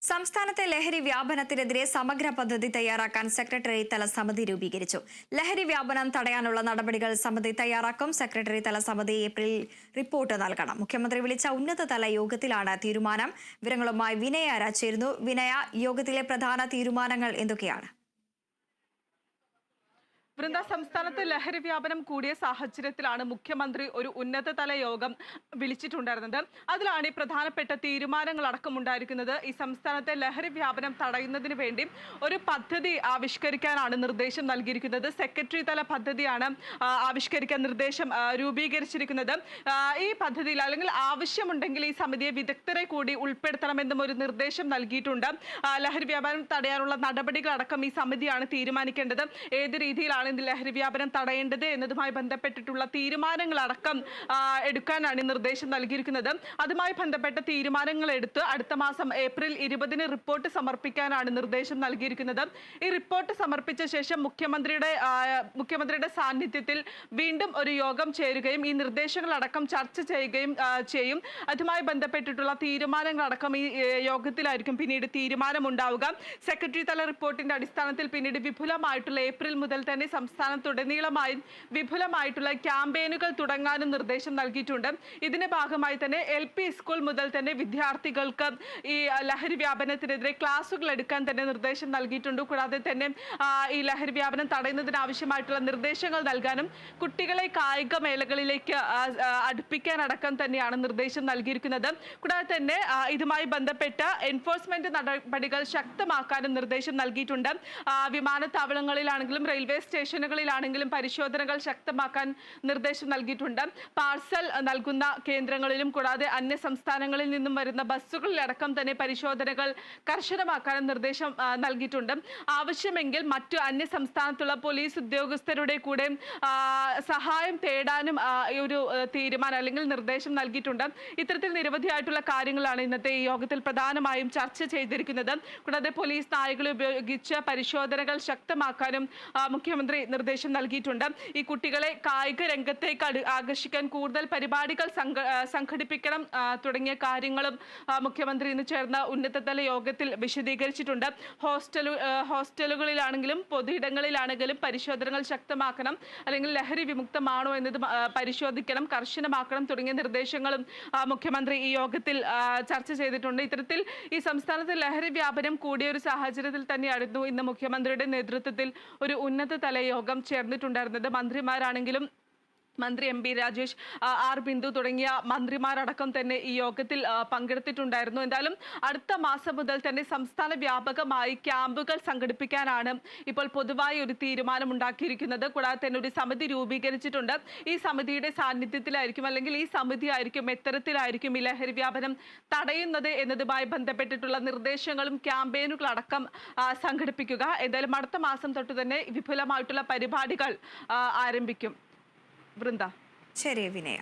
സംസ്ഥാനത്തെ ലഹരി വ്യാപനത്തിനെതിരെ സമഗ്ര പദ്ധതി തയ്യാറാക്കാൻ സെക്രട്ടറി തല സമിതി രൂപീകരിച്ചു. ലഹരി വ്യാപനം തടയാനുള്ള നടപടികൾ സമിതി തയ്യാറാക്കും. സെക്രട്ടറി തല സമിതി ഏപ്രിലിൽ റിപ്പോർട്ട് നൽകണം. മുഖ്യമന്ത്രി വിളിച്ച ഉന്നതതല യോഗത്തിലാണ് തീരുമാനം. വിവരങ്ങളുമായി വിനയ ചേരുന്നു. വിനയ, യോഗത്തിലെ പ്രധാന തീരുമാനങ്ങൾ എന്തൊക്കെയാണ്? വൃന്ദ, സംസ്ഥാനത്ത് ലഹരി വ്യാപനം കൂടിയ സാഹചര്യത്തിലാണ് മുഖ്യമന്ത്രി ഒരു ഉന്നതതല യോഗം വിളിച്ചിട്ടുണ്ടായിരുന്നത്. അതിലാണ് ഈ പ്രധാനപ്പെട്ട തീരുമാനങ്ങൾ അടക്കമുണ്ടായിരിക്കുന്നത്. ഈ സംസ്ഥാനത്തെ ലഹരി വ്യാപനം തടയുന്നതിന് വേണ്ടി ഒരു പദ്ധതി ആവിഷ്കരിക്കാനാണ് നിർദ്ദേശം നൽകിയിരിക്കുന്നത്. സെക്രട്ടറി തല പദ്ധതിയാണ് ആവിഷ്കരിക്കാൻ നിർദ്ദേശം രൂപീകരിച്ചിരിക്കുന്നത്. ഈ പദ്ധതിയിൽ അല്ലെങ്കിൽ ആവശ്യമുണ്ടെങ്കിൽ ഈ സമിതിയെ വിദഗ്ധരെ കൂടി ഉൾപ്പെടുത്തണമെന്നും ഒരു നിർദ്ദേശം നൽകിയിട്ടുണ്ട്. ലഹരി വ്യാപനം തടയാനുള്ള നടപടികളടക്കം ഈ സമിതിയാണ് തീരുമാനിക്കേണ്ടത്. ഏത് രീതിയിലാണ് ലഹരി വ്യാപനം തടയേണ്ടത് എന്നതുമായി ബന്ധപ്പെട്ടിട്ടുള്ള തീരുമാനങ്ങളടക്കം എടുക്കാനാണ് നിർദ്ദേശം നൽകിയിരിക്കുന്നത്. അതുമായി ബന്ധപ്പെട്ട തീരുമാനങ്ങൾ എടുത്ത് അടുത്ത മാസം ഏപ്രിൽ 20-ന് റിപ്പോർട്ട് സമർപ്പിക്കാനാണ് നിർദ്ദേശം നൽകിയിരിക്കുന്നത്. ഈ റിപ്പോർട്ട് സമർപ്പിച്ച ശേഷം മുഖ്യമന്ത്രിയുടെ സാന്നിധ്യത്തിൽ വീണ്ടും ഒരു യോഗം ചേരുകയും ഈ നിർദ്ദേശങ്ങളടക്കം ചർച്ച ചെയ്യുകയും ചെയ്യും. അതുമായി ബന്ധപ്പെട്ടിട്ടുള്ള തീരുമാനങ്ങളടക്കം ഈ യോഗത്തിലായിരിക്കും പിന്നീട് തീരുമാനമുണ്ടാവുക. സെക്രട്ടറി തല റിപ്പോർട്ടിന്റെ അടിസ്ഥാനത്തിൽ പിന്നീട് വിപുലമായിട്ടുള്ള ഏപ്രിൽ മുതൽ തന്നെ സംസ്ഥാനത്തുടനീളമായി വിപുലമായിട്ടുള്ള ക്യാമ്പയിനുകൾ തുടങ്ങാനും നിർദ്ദേശം നൽകിയിട്ടുണ്ട്. ഇതിന്റെ ഭാഗമായി തന്നെ LP സ്കൂൾ മുതൽ തന്നെ വിദ്യാർത്ഥികൾക്ക് ഈ ലഹരി വ്യാപനത്തിനെതിരെ ക്ലാസുകൾ എടുക്കാൻ തന്നെ നിർദ്ദേശം നൽകിയിട്ടുണ്ട്. കൂടാതെ തന്നെ ഈ ലഹരി വ്യാപനം തടയുന്നതിന് ആവശ്യമായിട്ടുള്ള നിർദ്ദേശങ്ങൾ നൽകാനും കുട്ടികളെ കായിക മേളകളിലേക്ക് അടുപ്പിക്കാനടക്കം തന്നെയാണ് നിർദ്ദേശം നൽകിയിരിക്കുന്നത്. കൂടാതെ തന്നെ ഇതുമായി ബന്ധപ്പെട്ട എൻഫോഴ്സ്മെന്റ് നടപടികൾ ശക്തമാക്കാനും നിർദ്ദേശം നൽകിയിട്ടുണ്ട്. വിമാനത്താവളങ്ങളിലാണെങ്കിലും റെയിൽവേ സ്റ്റേഷനുകളിലാണെങ്കിലും പരിശോധനകൾ ശക്തമാക്കാൻ നിർദ്ദേശം നൽകിയിട്ടുണ്ട്. പാർസൽ നൽകുന്ന കേന്ദ്രങ്ങളിലും കൂടാതെ അന്യ സംസ്ഥാനങ്ങളിൽ നിന്നും വരുന്ന ബസ്സുകളിലടക്കം തന്നെ പരിശോധനകൾ കർശനമാക്കാനും നിർദ്ദേശം നൽകിയിട്ടുണ്ട്. ആവശ്യമെങ്കിൽ മറ്റു അന്യ സംസ്ഥാനത്തുള്ള പോലീസ് ഉദ്യോഗസ്ഥരുടെ കൂടെ സഹായം തേടാനും ഒരു തീരുമാനം അല്ലെങ്കിൽ നിർദ്ദേശം നൽകിയിട്ടുണ്ട്. ഇത്തരത്തിൽ നിരവധിയായിട്ടുള്ള കാര്യങ്ങളാണ് ഇന്നത്തെ ഈ യോഗത്തിൽ പ്രധാനമായും ചർച്ച ചെയ്തിരിക്കുന്നത്. കൂടാതെ പോലീസ് നായകളെ ഉപയോഗിച്ച് പരിശോധനകൾ ശക്തമാക്കാനും മുഖ്യമന്ത്രി നിർദ്ദേശം നൽകിയിട്ടുണ്ട്. ഈ കുട്ടികളെ കായിക രംഗത്തേക്ക് ആകർഷിക്കാൻ കൂടുതൽ പരിപാടികൾ സംഘടിപ്പിക്കണം തുടങ്ങിയ കാര്യങ്ങളും മുഖ്യമന്ത്രി ഇന്ന് ചേർന്ന ഉന്നതതല യോഗത്തിൽ വിശദീകരിച്ചിട്ടുണ്ട്. ഹോസ്റ്റലുകളിലാണെങ്കിലും പൊതുയിടങ്ങളിലാണെങ്കിലും പരിശോധനകൾ ശക്തമാക്കണം, അല്ലെങ്കിൽ ലഹരി വിമുക്തമാണോ എന്നത് പരിശോധിക്കണം, കർശനമാക്കണം തുടങ്ങിയ നിർദ്ദേശങ്ങളും മുഖ്യമന്ത്രി ഈ യോഗത്തിൽ ചർച്ച ചെയ്തിട്ടുണ്ട്. ഇത്തരത്തിൽ ഈ സംസ്ഥാനത്ത് ലഹരി വ്യാപനം കൂടിയ ഒരു സാഹചര്യത്തിൽ തന്നെയായിരുന്നു ഇന്ന് മുഖ്യമന്ത്രിയുടെ നേതൃത്വത്തിൽ ഒരു ഉന്നതതല യോഗം ചേർന്നിട്ടുണ്ടായിരുന്നത്. മന്ത്രിമാരാണെങ്കിലും മന്ത്രി MP രാജേഷ്, R ബിന്ദു തുടങ്ങിയ മന്ത്രിമാരടക്കം തന്നെ ഈ യോഗത്തിൽ പങ്കെടുത്തിട്ടുണ്ടായിരുന്നു. എന്തായാലും അടുത്ത മാസം മുതൽ തന്നെ സംസ്ഥാന വ്യാപകമായി ക്യാമ്പുകൾ സംഘടിപ്പിക്കാനാണ് ഇപ്പോൾ പൊതുവായി ഒരു തീരുമാനം ഉണ്ടാക്കിയിരിക്കുന്നത്. കൂടാതെ തന്നെ ഒരു സമിതി രൂപീകരിച്ചിട്ടുണ്ട്. ഈ സമിതിയുടെ സാന്നിധ്യത്തിലായിരിക്കും അല്ലെങ്കിൽ ഈ സമിതി ആയിരിക്കും എത്തരത്തിലായിരിക്കും ഈ ലഹരി വ്യാപനം തടയുന്നത് എന്നതുമായി ബന്ധപ്പെട്ടിട്ടുള്ള നിർദ്ദേശങ്ങളും ക്യാമ്പയിനുകളടക്കം സംഘടിപ്പിക്കുക. എന്തായാലും അടുത്ത മാസം തൊട്ട് തന്നെ വിപുലമായിട്ടുള്ള പരിപാടികൾ ആരംഭിക്കും. വൃന്ദ. ശരി വിനയ.